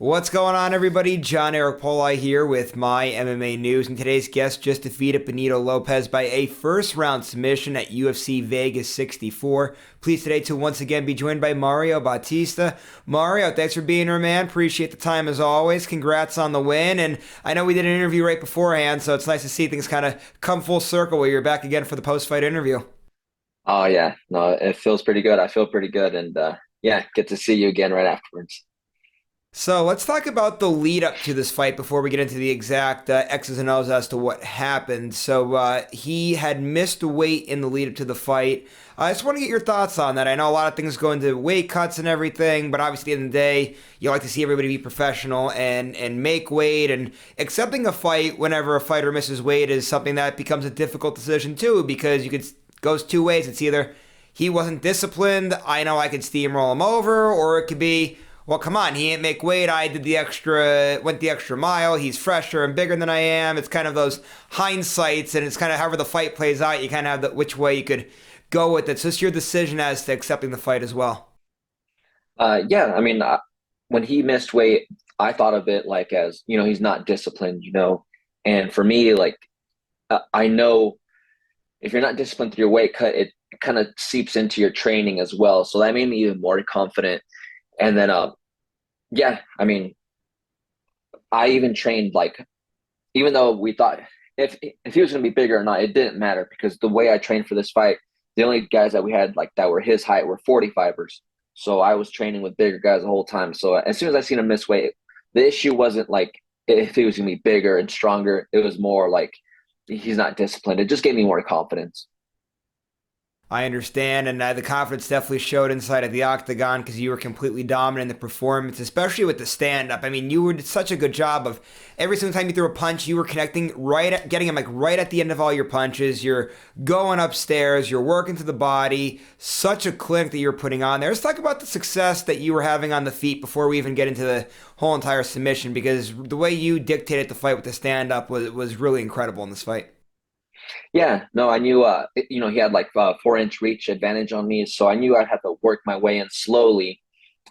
What's going on, everybody? John Eric Poli here with My MMA News, and today's guest just defeated Benito Lopez by a first-round submission at UFC Vegas 64. Pleased today to once again be joined by Mario Bautista. Mario, thanks for being here, man. Appreciate the time as always. Congrats on the win, and I know we did an interview right beforehand, so it's nice to see things kind of come full circle where you're back again for the post-fight interview. Oh yeah, no, it feels pretty good. I feel pretty good, and yeah, get to see you again right afterwards. So let's talk about the lead up to this fight before we get into the exact X's and O's as to what happened. So he had missed weight in the lead up to the fight. I just want to get your thoughts on that. I know a lot of things go into weight cuts and everything, but obviously at the end of the day, you like to see everybody be professional and make weight. And accepting a fight whenever a fighter misses weight is something that becomes a difficult decision too, because you could goes two ways. It's either he wasn't disciplined, I know I could steamroll him over, or it could be, well, come on, he didn't make weight. I did the extra, went the extra mile. He's fresher and bigger than I am. It's kind of those hindsights, and it's kind of however the fight plays out. You kind of have which way you could go with it. So it's your decision as to accepting the fight as well. Yeah, I mean, when he missed weight, I thought of it like as he's not disciplined, and for me, like I know if you're not disciplined through your weight cut, it kind of seeps into your training as well. So that made me even more confident. And then, yeah, I mean, I even trained like, even though we thought if he was going to be bigger or not, it didn't matter because the way I trained for this fight, the only guys that we had like that were his height were 45ers. So I was training with bigger guys the whole time. So as soon as I seen him miss weight, the issue wasn't like if he was going to be bigger and stronger. It was more like he's not disciplined. It just gave me more confidence. I understand, and the confidence definitely showed inside of the octagon because you were completely dominant in the performance, especially with the stand-up. I mean, you did such a good job of every single time you threw a punch, you were connecting getting him like right at the end of all your punches. You're going upstairs, you're working to the body. Such a clinic that you're putting on there. Let's talk about the success that you were having on the feet before we even get into the whole entire submission, because the way you dictated the fight with the stand-up was really incredible in this fight. Yeah, no, I knew, he had like 4 inch reach advantage on me. So I knew I'd have to work my way in slowly.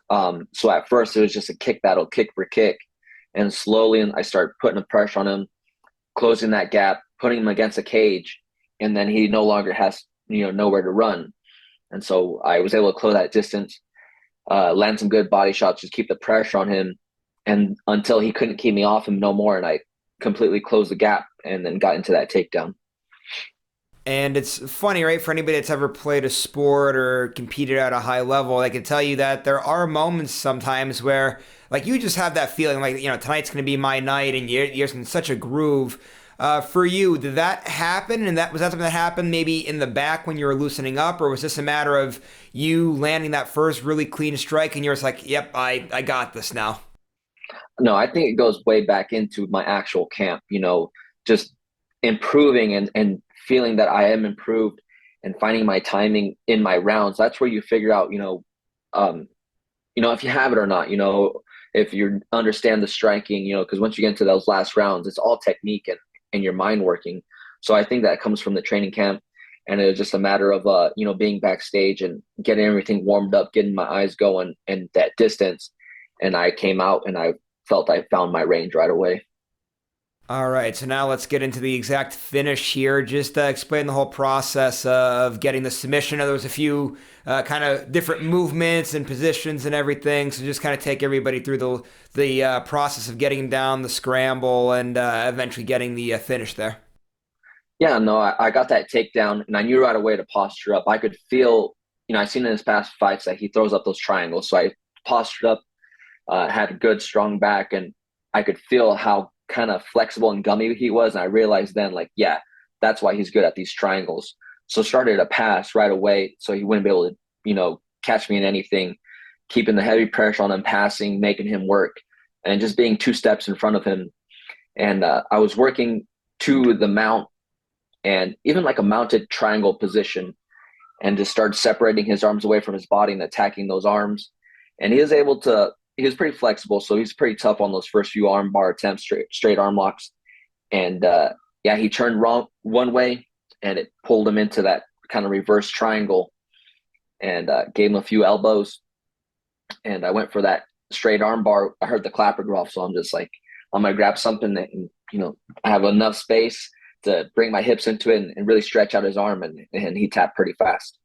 So at first it was just a kick battle, kick for kick. And slowly I started putting the pressure on him, closing that gap, putting him against a cage. And then he no longer has, nowhere to run. And so I was able to close that distance, land some good body shots, just keep the pressure on him. And until he couldn't keep me off him no more. And I completely closed the gap and then got into that takedown. And it's funny, right? For anybody that's ever played a sport or competed at a high level, I can tell you that there are moments sometimes where, like, you just have that feeling, like, tonight's going to be my night, and you're in such a groove. For you, did that happen? And was that something that happened maybe in the back when you were loosening up, or was this a matter of you landing that first really clean strike, and you're just like, "Yep, I got this now." No, I think it goes way back into my actual camp, just improving and feeling that I am improved and finding my timing in my rounds. That's where you figure out, if you have it or not, if you understand the striking, because once you get into those last rounds, it's all technique and your mind working. So I think that comes from the training camp. And it was just a matter of, being backstage and getting everything warmed up, getting my eyes going and that distance. And I came out and I felt I found my range right away. All right, so now let's get into the exact finish here. Just explain the whole process of getting the submission. There was a few kind of different movements and positions and everything. So just kind of take everybody through the process of getting down the scramble and eventually getting the finish there. Yeah, no, I got that takedown and I knew right away to posture up. I could feel, I've seen in his past fights that he throws up those triangles. So I postured up, had a good strong back, and I could feel how kind of flexible and gummy he was. And I realized then, like, yeah, that's why he's good at these triangles. So started a pass right away so he wouldn't be able to, catch me in anything, keeping the heavy pressure on him, passing, making him work, and just being 2 steps in front of him. And I was working to the mount and even like a mounted triangle position and just started separating his arms away from his body and attacking those arms. And he was pretty flexible, so he's pretty tough on those first few arm bar attempts, straight arm locks. And yeah, he turned wrong one way, and it pulled him into that kind of reverse triangle, and gave him a few elbows. And I went for that straight arm bar, I heard the clapper go off. So I'm just like, I'm gonna grab something that, I have enough space to bring my hips into it and really stretch out his arm, and he tapped pretty fast.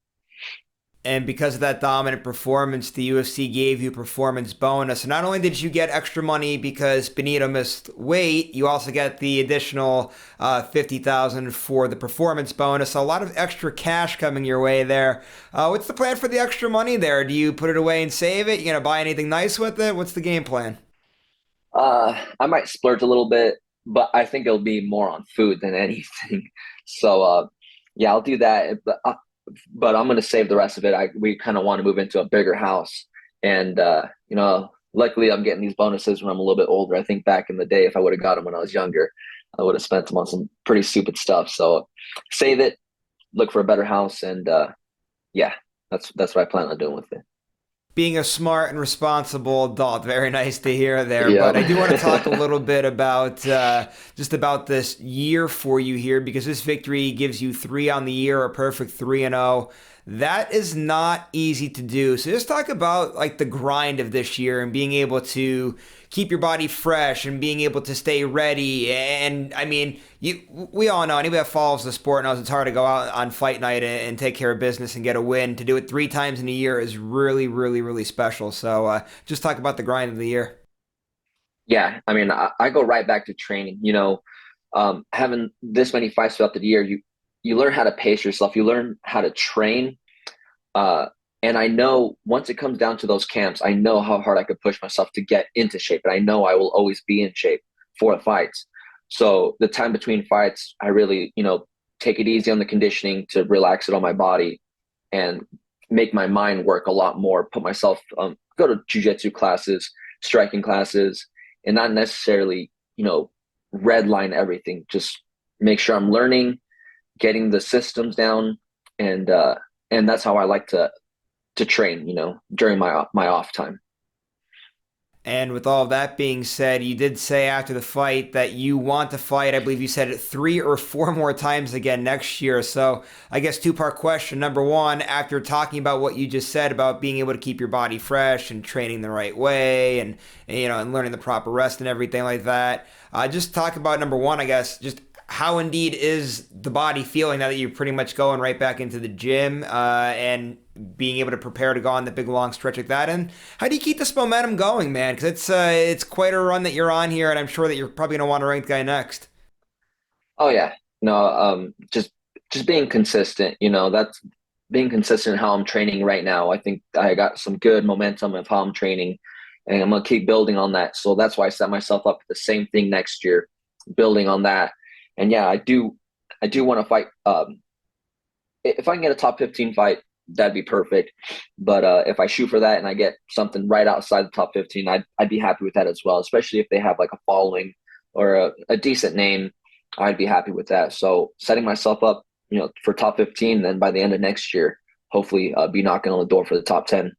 And because of that dominant performance, the UFC gave you a performance bonus. So not only did you get extra money because Benito missed weight, you also get the additional 50,000 for the performance bonus. So a lot of extra cash coming your way there. What's the plan for the extra money there? Do you put it away and save it? You gonna buy anything nice with it? What's the game plan? I might splurge a little bit, but I think it'll be more on food than anything. So, yeah, I'll do that. But I'm going to save the rest of it. We kind of want to move into a bigger house, and luckily I'm getting these bonuses when I'm a little bit older. I think back in the day, if I would have got them when I was younger, I would have spent them on some pretty stupid stuff. So, save it, look for a better house, and yeah, that's what I plan on doing with it. Being a smart and responsible adult. Very nice to hear there. But I do want to talk a Yeah. little bit about just about this year for you here because this victory gives you three on the year, a perfect 3-0. That is not easy to do. So just talk about like the grind of this year and being able to keep your body fresh and being able to stay ready. And I mean, we all know anybody that follows the sport knows it's hard to go out on fight night and take care of business and get a win. To do it three times in a year is really, really, really special. So just talk about the grind of the year. Yeah, I mean, I go right back to training. Having this many fights throughout the year, you learn how to pace yourself. You learn how to train. Uh, and I know once it comes down to those camps, I know how hard I could push myself to get into shape. And I know I will always be in shape for the fights. So the time between fights, I really, take it easy on the conditioning to relax it on my body and make my mind work a lot more. Put myself, go to jujitsu classes, striking classes, and not necessarily, red line everything. Just make sure I'm learning, getting the systems down, and and that's how I like to train, during my off time. And with all of that being said, you did say after the fight that you want to fight. I believe you said it three or four more times again next year. So I guess two-part question. Number one, after talking about what you just said about being able to keep your body fresh and training the right way and learning the proper rest and everything like that, just talk about number one, I guess, just how indeed is the body feeling now that you're pretty much going right back into the gym and being able to prepare to go on the big long stretch like that? And how do you keep this momentum going, man? Because it's quite a run that you're on here, and I'm sure that you're probably gonna want to rank the guy next. Oh yeah, no, just being consistent. That's being consistent in how I'm training right now. I think I got some good momentum of how I'm training, and I'm gonna keep building on that. So that's why I set myself up for the same thing next year, building on that. And yeah, I do want to fight. If I can get a top 15 fight, that'd be perfect. But if I shoot for that and I get something right outside the top 15, I'd be happy with that as well. Especially if they have like a following or a decent name, I'd be happy with that. So setting myself up, for top 15, then by the end of next year, hopefully, be knocking on the door for the top 10.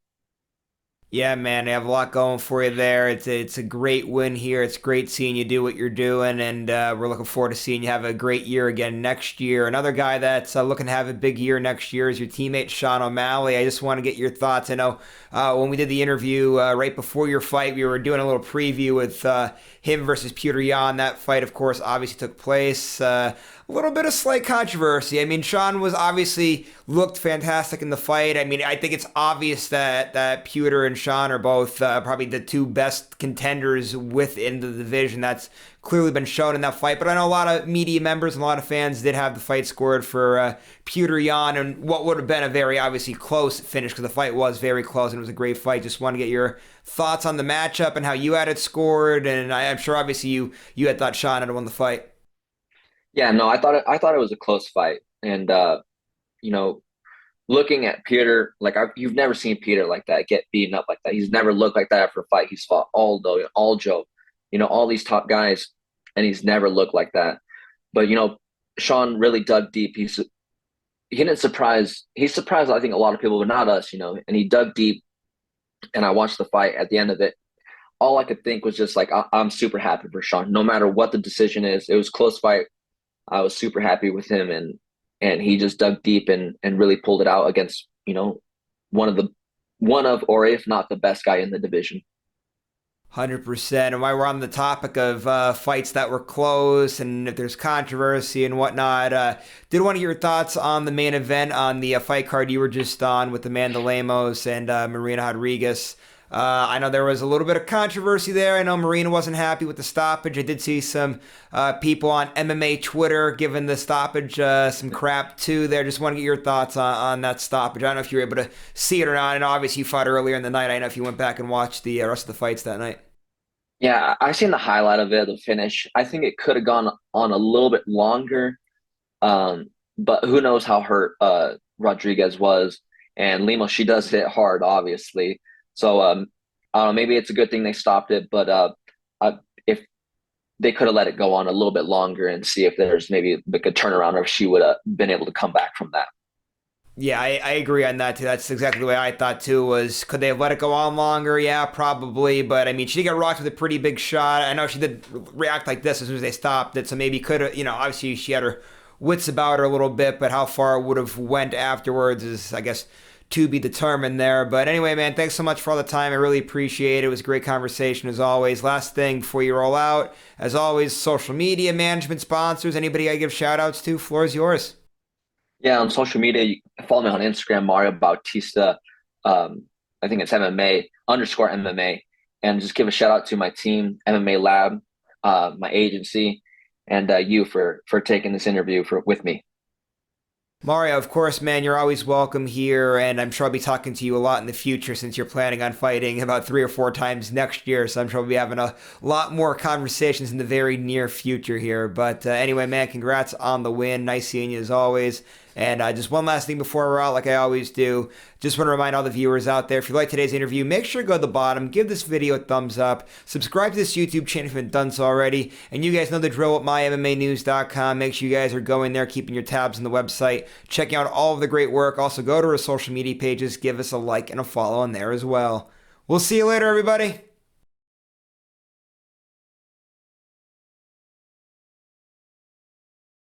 Yeah, man, they have a lot going for you there. It's a great win here. It's great seeing you do what you're doing, and we're looking forward to seeing you have a great year again next year. Another guy that's looking to have a big year next year is your teammate Sean O'Malley. I just want to get your thoughts. I know when we did the interview right before your fight, we were doing a little preview with him versus Peter Yan. That fight, of course, obviously took place. A little bit of slight controversy. I mean, Sean was obviously looked fantastic in the fight. I mean, I think it's obvious that Pewter and Sean are both probably the two best contenders within the division. That's clearly been shown in that fight. But I know a lot of media members and a lot of fans did have the fight scored for Pewter Yan and what would have been a very obviously close finish because the fight was very close and it was a great fight. Just want to get your thoughts on the matchup and how you had it scored. And I'm sure obviously you had thought Sean had won the fight. Yeah, no, I thought it was a close fight, and you know, looking at Peter, like you've never seen Peter like that, get beaten up like that. He's never looked like that after a fight. He's fought Aldo, Aljo, all these top guys, and he's never looked like that. But Sean really dug deep. He didn't surprise. He surprised I think a lot of people, but not us. And he dug deep. And I watched the fight. At the end of it, all I could think was just like I'm super happy for Sean. No matter what the decision is, it was a close fight. I was super happy with him, and he just dug deep and really pulled it out against one of or if not the best guy in the division. 100%. And while we're on the topic of fights that were close and if there's controversy and whatnot, did want to hear your thoughts on the main event on the fight card you were just on with Amanda Lemos and Marina Rodriguez. I know there was a little bit of controversy there. I know Marina wasn't happy with the stoppage. I did see some people on MMA Twitter giving the stoppage some crap too there. Just want to get your thoughts on that stoppage. I don't know if you were able to see it or not. And obviously you fought earlier in the night. I don't know if you went back and watched the rest of the fights that night. Yeah, I seen the highlight of it, the finish. I think it could have gone on a little bit longer, um, but who knows how hurt Rodriguez was. And Lemos, she does hit hard, obviously. So I don't know, maybe it's a good thing they stopped it, but if they could have let it go on a little bit longer and see if there's maybe like a turnaround or if she would have been able to come back from that. Yeah, I agree on that too. That's exactly the way I thought too. Was could they have let it go on longer? Yeah, probably. But I mean, she did get rocked with a pretty big shot. I know she did react like this as soon as they stopped it. So maybe could have, obviously she had her wits about her a little bit, but how far it would have went afterwards is, I guess, to be determined there. But anyway, man, thanks so much for all the time. I really appreciate it. It was a great conversation as always. Last thing before you roll out, as always, social media management sponsors. Anybody I give shout outs to? Floor is yours. Yeah, on social media, you can follow me on Instagram, Mario Bautista. I think it's MMA underscore MMA. And just give a shout out to my team, MMA Lab, my agency, and you for taking this interview with me. Mario, of course, man, you're always welcome here, and I'm sure I'll be talking to you a lot in the future since you're planning on fighting about 3 or 4 times next year. So I'm sure we'll be having a lot more conversations in the very near future here. But anyway, man, congrats on the win. Nice seeing you as always. And just one last thing before we're out, like I always do, just want to remind all the viewers out there, if you like today's interview, make sure to go to the bottom, give this video a thumbs up, subscribe to this YouTube channel if you haven't done so already, and you guys know the drill at MyMMANews.com. Make sure you guys are going there, keeping your tabs on the website, checking out all of the great work. Also, go to our social media pages, give us a like and a follow on there as well. We'll see you later, everybody.